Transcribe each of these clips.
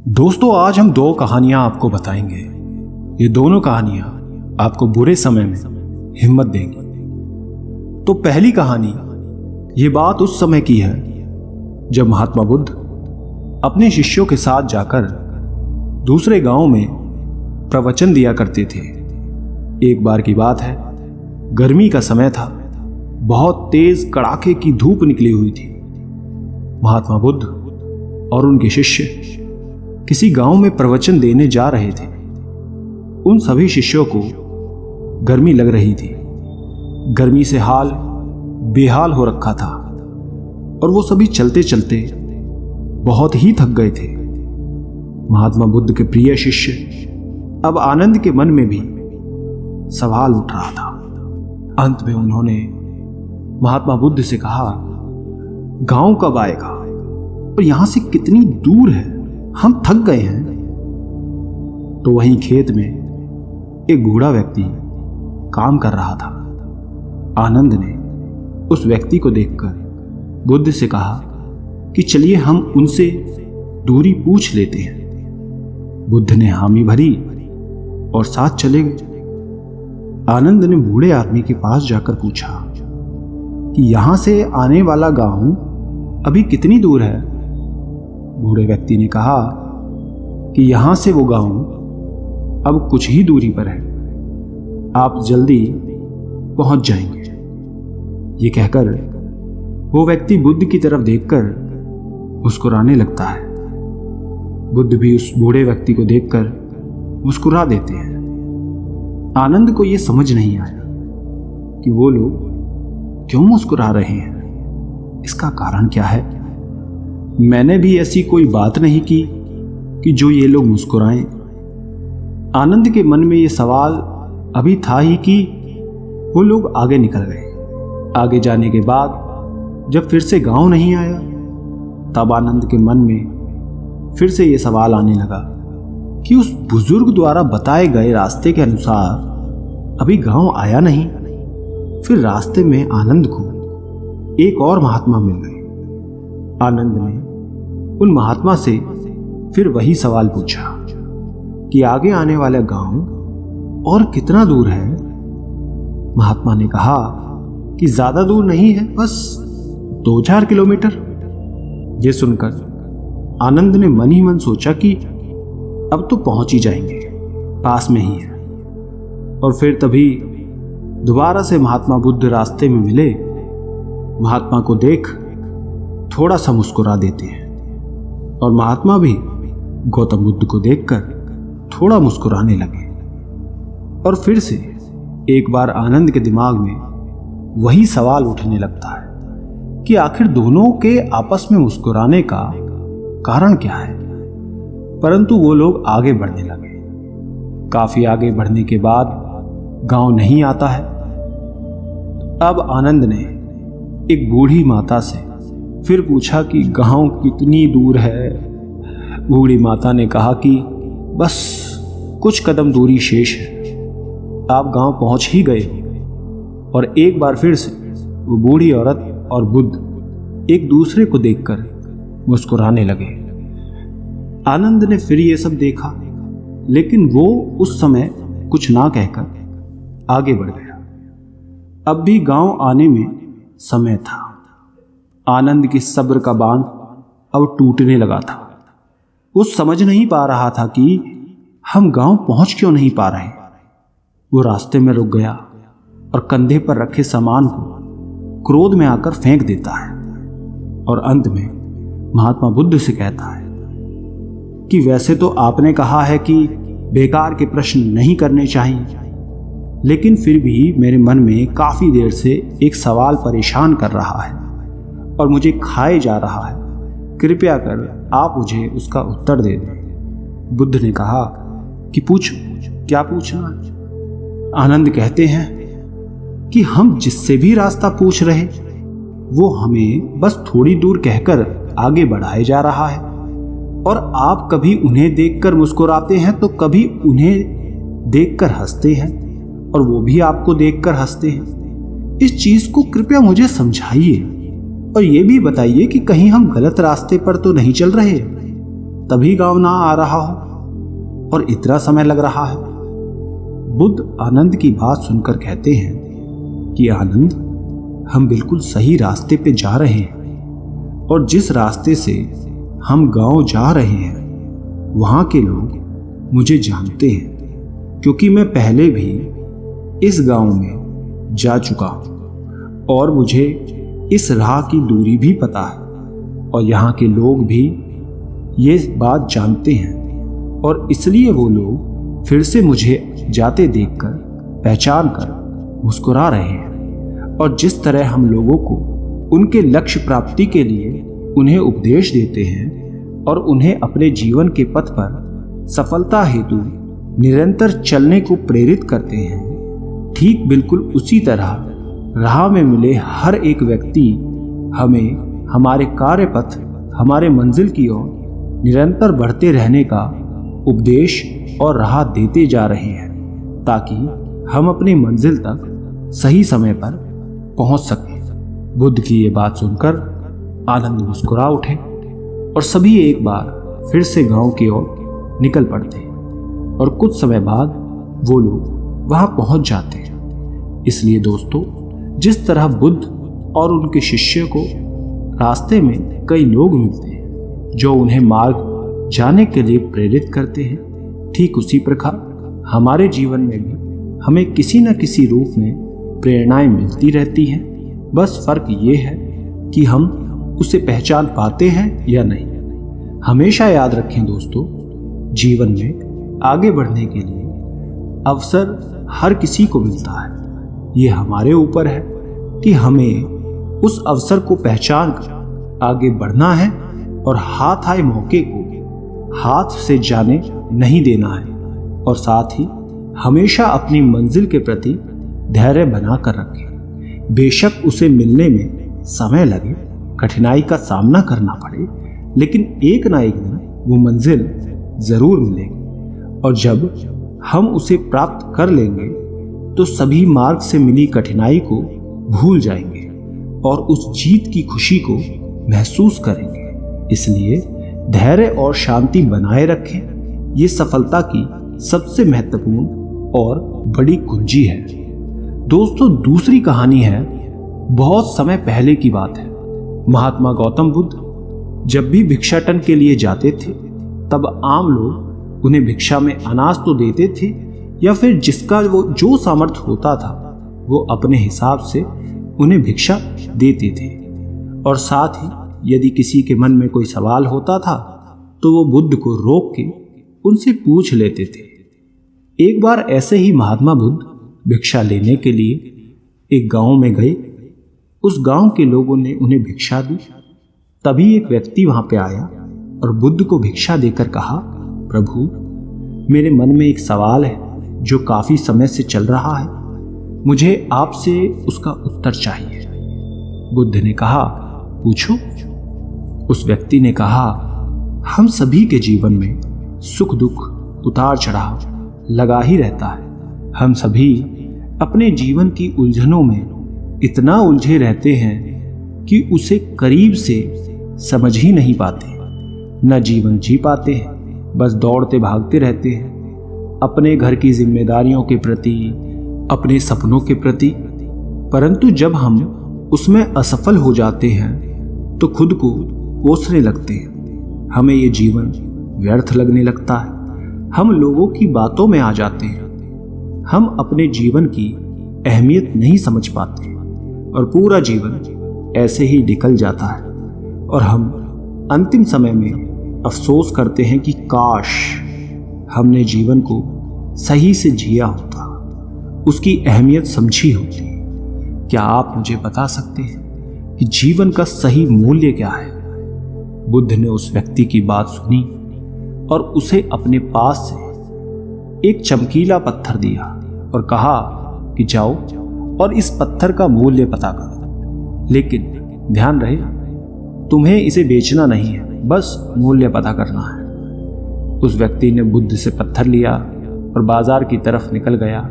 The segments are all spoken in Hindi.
दोस्तों, आज हम दो कहानियां आपको बताएंगे। ये दोनों कहानियां आपको बुरे समय में हिम्मत देंगी। तो पहली कहानी, ये बात उस समय की है जब महात्मा बुद्ध अपने शिष्यों के साथ जाकर दूसरे गांव में प्रवचन दिया करते थे। एक बार की बात है, गर्मी का समय था, बहुत तेज कड़ाके की धूप निकली हुई थी। महात्मा बुद्ध और उनके शिष्य किसी गांव में प्रवचन देने जा रहे थे। उन सभी शिष्यों को गर्मी लग रही थी। गर्मी से हाल बेहाल हो रखा था और वो सभी चलते चलते बहुत ही थक गए थे। महात्मा बुद्ध के प्रिय शिष्य अब आनंद के मन में भी सवाल उठ रहा था। अंत में उन्होंने महात्मा बुद्ध से कहा, गांव कब आएगा और यहां से कितनी दूर है, हम थक गए हैं। तो वहीं खेत में एक बूढ़ा व्यक्ति काम कर रहा था। आनंद ने उस व्यक्ति को देखकर बुद्ध से कहा कि चलिए हम उनसे दूरी पूछ लेते हैं। बुद्ध ने हामी भरी और साथ चले गए। आनंद ने बूढ़े आदमी के पास जाकर पूछा कि यहां से आने वाला गांव अभी कितनी दूर है। बूढ़े व्यक्ति ने कहा कि यहां से वो गांव अब कुछ ही दूरी पर है, आप जल्दी पहुंच जाएंगे। ये कहकर वो व्यक्ति बुद्ध की तरफ देखकर मुस्कुराने लगता है। बुद्ध भी उस बूढ़े व्यक्ति को देखकर मुस्कुरा देते हैं। आनंद को यह समझ नहीं आया कि वो लोग क्यों मुस्कुरा रहे हैं, इसका कारण क्या है। मैंने भी ऐसी कोई बात नहीं की कि जो ये लोग मुस्कुराएं। आनंद के मन में ये सवाल अभी था ही कि वो लोग आगे निकल गए। आगे जाने के बाद जब फिर से गांव नहीं आया, तब आनंद के मन में फिर से ये सवाल आने लगा कि उस बुजुर्ग द्वारा बताए गए रास्ते के अनुसार अभी गांव आया नहीं। फिर रास्ते में आनंद को एक और महात्मा मिल गए। आनंद ने उन महात्मा से फिर वही सवाल पूछा कि आगे आने वाला गांव और कितना दूर है। महात्मा ने कहा कि ज्यादा दूर नहीं है, बस 2-4 किलोमीटर। ये सुनकर आनंद ने मन ही मन सोचा कि अब तो पहुंच ही जाएंगे, पास में ही है। और फिर तभी दोबारा से महात्मा बुद्ध रास्ते में मिले। महात्मा को देख थोड़ा सा मुस्कुरा देते हैं और महात्मा भी गौतम बुद्ध को देखकर थोड़ा मुस्कुराने लगे। और फिर से एक बार आनंद के दिमाग में वही सवाल उठने लगता है कि आखिर दोनों के आपस में मुस्कुराने का कारण क्या है। परंतु वो लोग आगे बढ़ने लगे। काफी आगे बढ़ने के बाद गांव नहीं आता है। अब आनंद ने एक बूढ़ी माता से फिर पूछा कि गांव कितनी दूर है। बूढ़ी माता ने कहा कि बस कुछ कदम दूरी शेष है, आप गांव पहुंच ही गए। और एक बार फिर से वो बूढ़ी औरत और बुद्ध एक दूसरे को देखकर मुस्कुराने लगे। आनंद ने फिर ये सब देखा, लेकिन वो उस समय कुछ ना कहकर आगे बढ़ गया। अब भी गांव आने में समय था। आनंद की सब्र का बांध अब टूटने लगा था। वो समझ नहीं पा रहा था कि हम गांव पहुंच क्यों नहीं पा रहे। वो रास्ते में रुक गया और कंधे पर रखे सामान को क्रोध में आकर फेंक देता है और अंत में महात्मा बुद्ध से कहता है कि वैसे तो आपने कहा है कि बेकार के प्रश्न नहीं करने चाहिए, लेकिन फिर भी मेरे मन में काफी देर से एक सवाल परेशान कर रहा है और मुझे खाए जा रहा है। कृपया कर आप मुझे उसका उत्तर दे दें। बुद्ध ने कहा कि पूछो, क्या पूछना है। आनंद कहते हैं कि हम जिससे भी रास्ता पूछ रहे वो हमें बस थोड़ी दूर कहकर आगे बढ़ाए जा रहा है और आप कभी उन्हें देखकर मुस्कुराते हैं तो कभी उन्हें देखकर हंसते हैं और वो भी आपको देखकर हंसते हैं। इस चीज को कृपया मुझे समझाइए और ये भी बताइए कि कहीं हम गलत रास्ते पर तो नहीं चल रहे। तभी गांव ना आ रहा हो और इतना समय लग रहा है। बुद्ध आनंद की बात सुनकर कहते हैं कि आनंद, हम बिल्कुल सही रास्ते पे जा रहे हैं और जिस रास्ते से हम गांव जा रहे हैं वहां के लोग मुझे जानते हैं, क्योंकि मैं पहले भी इस गांव में जा चुका हूं और मुझे इस राह की दूरी भी पता है और यहाँ के लोग भी ये बात जानते हैं और इसलिए वो लोग फिर से मुझे जाते देखकर पहचान कर मुस्कुरा रहे हैं। और जिस तरह हम लोगों को उनके लक्ष्य प्राप्ति के लिए उन्हें उपदेश देते हैं और उन्हें अपने जीवन के पथ पर सफलता हेतु निरंतर चलने को प्रेरित करते हैं, ठीक बिल्कुल उसी तरह राह में मिले हर एक व्यक्ति हमें हमारे कार्य पथ, हमारे मंजिल की ओर निरंतर बढ़ते रहने का उपदेश और राह देते जा रहे हैं ताकि हम अपनी मंजिल तक सही समय पर पहुंच सकें। बुद्ध की ये बात सुनकर आनंद मुस्कुरा उठे और सभी एक बार फिर से गांव की ओर निकल पड़ते हैं और कुछ समय बाद वो लोग वहां पहुंच जाते हैं। इसलिए दोस्तों, जिस तरह बुद्ध और उनके शिष्य को रास्ते में कई लोग मिलते हैं जो उन्हें मार्ग जाने के लिए प्रेरित करते हैं, ठीक उसी प्रकार हमारे जीवन में भी हमें किसी न किसी रूप में प्रेरणाएं मिलती रहती हैं। बस फर्क ये है कि हम उसे पहचान पाते हैं या नहीं। हमेशा याद रखें दोस्तों, जीवन में आगे बढ़ने के लिए अवसर हर किसी को मिलता है। ये हमारे ऊपर है कि हमें उस अवसर को पहचान कर आगे बढ़ना है और हाथ आए मौके को हाथ से जाने नहीं देना है और साथ ही हमेशा अपनी मंजिल के प्रति धैर्य बनाकर रखें। बेशक उसे मिलने में समय लगे, कठिनाई का सामना करना पड़े, लेकिन एक ना एक दिन वो मंजिल जरूर मिलेगी और जब हम उसे प्राप्त कर लेंगे तो सभी मार्ग से मिली कठिनाई को भूल जाएंगे और उस जीत की खुशी को महसूस करेंगे। इसलिए धैर्य और शांति बनाए रखें। ये सफलता की सबसे महत्वपूर्ण और बड़ी कुंजी है। दोस्तों, दूसरी कहानी है, बहुत समय पहले की बात है। महात्मा गौतम बुद्ध जब भी भिक्षाटन के लिए जाते थे तब आम लोग उन्हें भिक्षा में अनाज तो देते थे या फिर जिसका वो जो सामर्थ्य होता था वो अपने हिसाब से उन्हें भिक्षा देते थे। और साथ ही यदि किसी के मन में कोई सवाल होता था तो वो बुद्ध को रोक के उनसे पूछ लेते थे। एक बार ऐसे ही महात्मा बुद्ध भिक्षा लेने के लिए एक गांव में गए। उस गांव के लोगों ने उन्हें भिक्षा दी। तभी एक व्यक्ति वहां पे आया और बुद्ध को भिक्षा देकर कहा, प्रभु, मेरे मन में एक सवाल है जो काफी समय से चल रहा है, मुझे आपसे उसका उत्तर चाहिए। बुद्ध ने कहा, पूछो। उस व्यक्ति ने कहा, हम सभी के जीवन में सुख दुख उतार चढ़ाव लगा ही रहता है। हम सभी अपने जीवन की उलझनों में इतना उलझे रहते हैं कि उसे करीब से समझ ही नहीं पाते, न जीवन जी पाते हैं, बस दौड़ते भागते रहते हैं अपने घर की जिम्मेदारियों के प्रति, अपने सपनों के प्रति। परंतु जब हम उसमें असफल हो जाते हैं तो खुद को कोसने लगते हैं। हमें ये जीवन व्यर्थ लगने लगता है। हम लोगों की बातों में आ जाते हैं। हम अपने जीवन की अहमियत नहीं समझ पाते और पूरा जीवन ऐसे ही निकल जाता है और हम अंतिम समय में अफसोस करते हैं कि काश हमने जीवन को सही से जिया होता, उसकी अहमियत समझी होती। क्या आप मुझे बता सकते हैं कि जीवन का सही मूल्य क्या है? बुद्ध ने उस व्यक्ति की बात सुनी और उसे अपने पास से एक चमकीला पत्थर दिया और कहा कि जाओ और इस पत्थर का मूल्य पता करो, लेकिन ध्यान रहे तुम्हें इसे बेचना नहीं है, बस मूल्य पता करना है। उस व्यक्ति ने बुद्ध से पत्थर लिया और बाजार की तरफ निकल गया।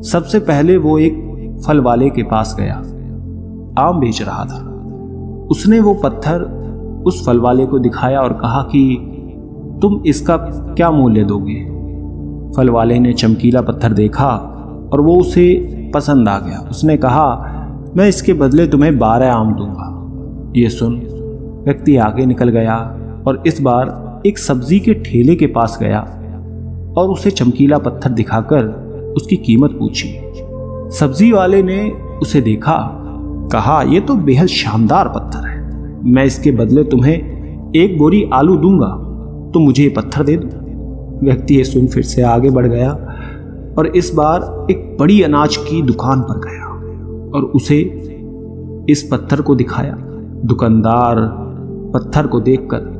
सबसे पहले वो एक फल वाले के पास गया, आम बेच रहा था। उसने वो पत्थर उस फल वाले को दिखाया और कहा कि तुम इसका क्या मूल्य दोगे? फल वाले ने चमकीला पत्थर देखा और वो उसे पसंद आ गया। उसने कहा, मैं इसके बदले तुम्हें 12 आम दूंगा। ये सुन व्यक्ति आगे निकल गया और इस बार एक सब्जी के ठेले के पास गया और उसे चमकीला पत्थर दिखाकर उसकी कीमत पूछी। सब्जी वाले ने उसे देखा, कहा, यह तो बेहद शानदार पत्थर है, मैं इसके बदले तुम्हें 1 बोरी आलू दूंगा, तो मुझे ये पत्थर दे दो। व्यक्ति ये सुन फिर से आगे बढ़ गया और इस बार एक बड़ी अनाज की दुकान पर गया और उसे इस पत्थर को दिखाया। दुकानदार पत्थर को देखकर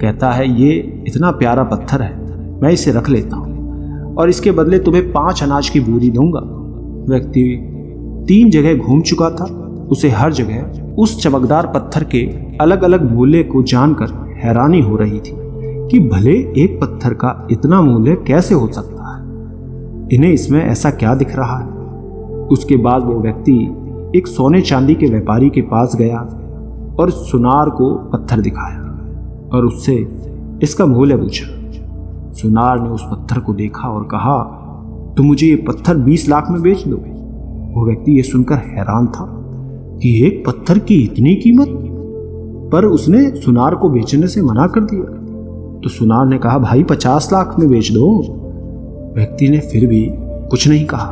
कहता है, ये इतना प्यारा पत्थर है, मैं इसे रख लेता हूं और इसके बदले तुम्हें 5 अनाज की बोरी दूंगा। व्यक्ति 3 जगह घूम चुका था। उसे हर जगह उस चमकदार पत्थर के अलग अलग मूल्य को जानकर हैरानी हो रही थी कि भले एक पत्थर का इतना मूल्य कैसे हो सकता है, इन्हें इसमें ऐसा क्या दिख रहा है। उसके बाद वो व्यक्ति एक सोने चांदी के व्यापारी के पास गया और सुनार को पत्थर दिखाया और उससे इसका मूल्य पूछा। सुनार ने उस पत्थर को देखा और कहा, तुम मुझे ये पत्थर 20 लाख में बेच दो। वो व्यक्ति ये सुनकर हैरान था कि एक पत्थर की इतनी कीमत, पर उसने सुनार को बेचने से मना कर दिया। तो सुनार ने कहा, भाई 50 लाख में बेच दो। व्यक्ति ने फिर भी कुछ नहीं कहा।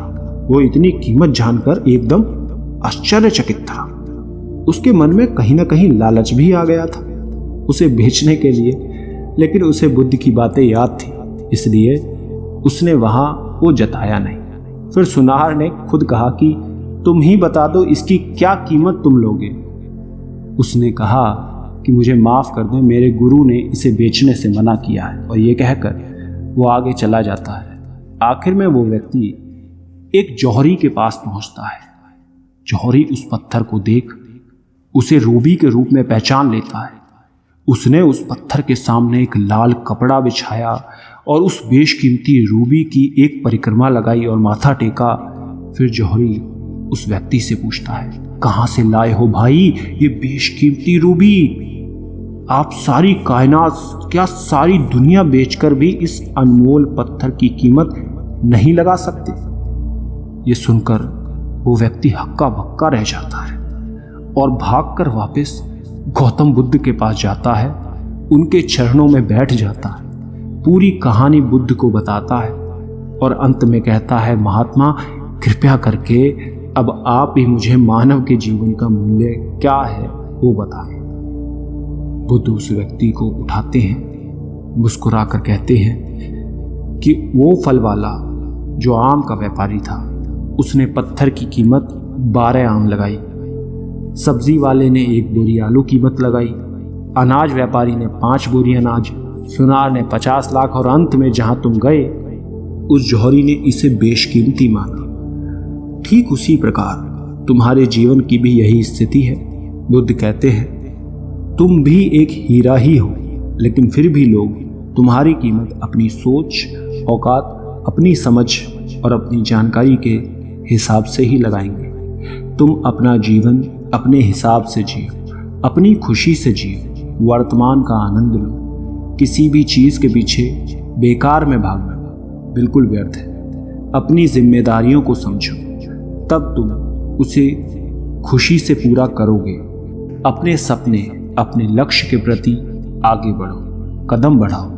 वो इतनी कीमत जानकर एकदम आश्चर्यचकित था। उसके मन में कहीं ना कहीं लालच भी आ गया था उसे बेचने के लिए, लेकिन उसे बुद्ध की बातें याद थी, इसलिए उसने वहां वो जताया नहीं। फिर सुनार ने खुद कहा कि तुम ही बता दो इसकी क्या कीमत तुम लोगे। उसने कहा कि मुझे माफ कर दें, मेरे गुरु ने इसे बेचने से मना किया है। और ये कहकर वो आगे चला जाता है। आखिर में वो व्यक्ति एक जौहरी के पास पहुंचता है। जौहरी उस पत्थर को देख उसे रूबी के रूप में पहचान लेता है। उसने उस पत्थर के सामने एक लाल कपड़ा बिछाया और उस बेशकीमती रूबी की एक परिक्रमा लगाई और माथा टेका। फिर जौहरी उस व्यक्ति से पूछता है, कहां से लाए हो भाई ये बेशकीमती रूबी? आप सारी कायनात, क्या सारी दुनिया बेचकर भी इस अनमोल पत्थर की कीमत नहीं लगा सकते? ये सुनकर वो व्यक्ति हक्का बक्का रह जाता है और भागकर वापस गौतम बुद्ध के पास जाता है, उनके चरणों में बैठ जाता है, पूरी कहानी बुद्ध को बताता है और अंत में कहता है, महात्मा कृपया करके अब आप ही मुझे मानव के जीवन का मूल्य क्या है वो बताएं। बुद्ध उस व्यक्ति को उठाते हैं, मुस्कुराकर कहते हैं कि वो फल वाला जो आम का व्यापारी था, उसने पत्थर की कीमत 12 आम लगाई, सब्जी वाले ने 1 बोरी आलू कीमत लगाई, अनाज व्यापारी ने 5 बोरी अनाज, सुनार ने 50 लाख और अंत में जहां तुम गए उस जौहरी ने इसे बेशकीमती माना। ठीक उसी प्रकार तुम्हारे जीवन की भी यही स्थिति है। बुद्ध कहते हैं, तुम भी एक हीरा ही हो, लेकिन फिर भी लोग तुम्हारी कीमत अपनी सोच, औकात, अपनी समझ और अपनी जानकारी के हिसाब से ही लगाएंगे। तुम अपना जीवन अपने हिसाब से जियो, अपनी खुशी से जियो, वर्तमान का आनंद लो। किसी भी चीज के पीछे बेकार में भागना बिल्कुल व्यर्थ है। अपनी जिम्मेदारियों को समझो, तब तुम उसे खुशी से पूरा करोगे। अपने सपने, अपने लक्ष्य के प्रति आगे बढ़ो, कदम बढ़ाओ,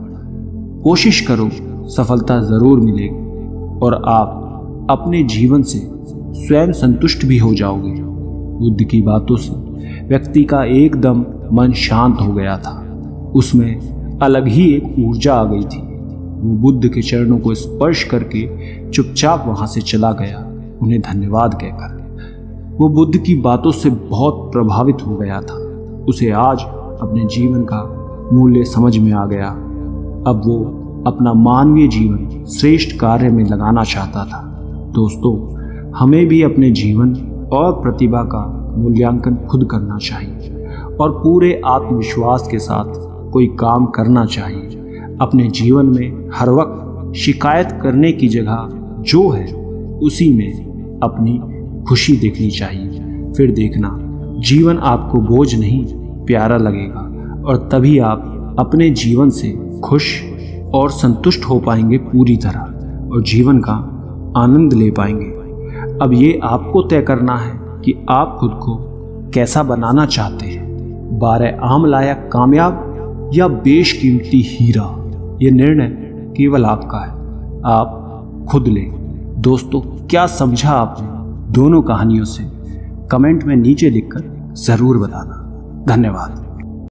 कोशिश करो, सफलता जरूर मिलेगी और आप अपने जीवन से स्वयं संतुष्ट भी हो जाओगे। बुद्ध की बातों से व्यक्ति का एकदम मन शांत हो गया था। उसमें अलग ही एक ऊर्जा आ गई थी। वो बुद्ध के चरणों को स्पर्श करके चुपचाप वहां से चला गया, उन्हें धन्यवाद कहकर। वो बुद्ध की बातों से बहुत प्रभावित हो गया था। उसे आज अपने जीवन का मूल्य समझ में आ गया। अब वो अपना मानवीय जीवन श्रेष्ठ कार्य में लगाना चाहता था। दोस्तों, हमें भी अपने जीवन और प्रतिभा का मूल्यांकन खुद करना चाहिए और पूरे आत्मविश्वास के साथ कोई काम करना चाहिए। अपने जीवन में हर वक्त शिकायत करने की जगह जो है उसी में अपनी खुशी देखनी चाहिए। फिर देखना जीवन आपको बोझ नहीं प्यारा लगेगा और तभी आप अपने जीवन से खुश और संतुष्ट हो पाएंगे पूरी तरह और जीवन का आनंद ले पाएंगे। अब ये आपको तय करना है कि आप खुद को कैसा बनाना चाहते हैं, 12 आम लायक कामयाब या बेशकीमती हीरा। ये निर्णय केवल आपका है, आप खुद लें। दोस्तों, क्या समझा आपने दोनों कहानियों से? कमेंट में नीचे लिखकर जरूर बताना। धन्यवाद।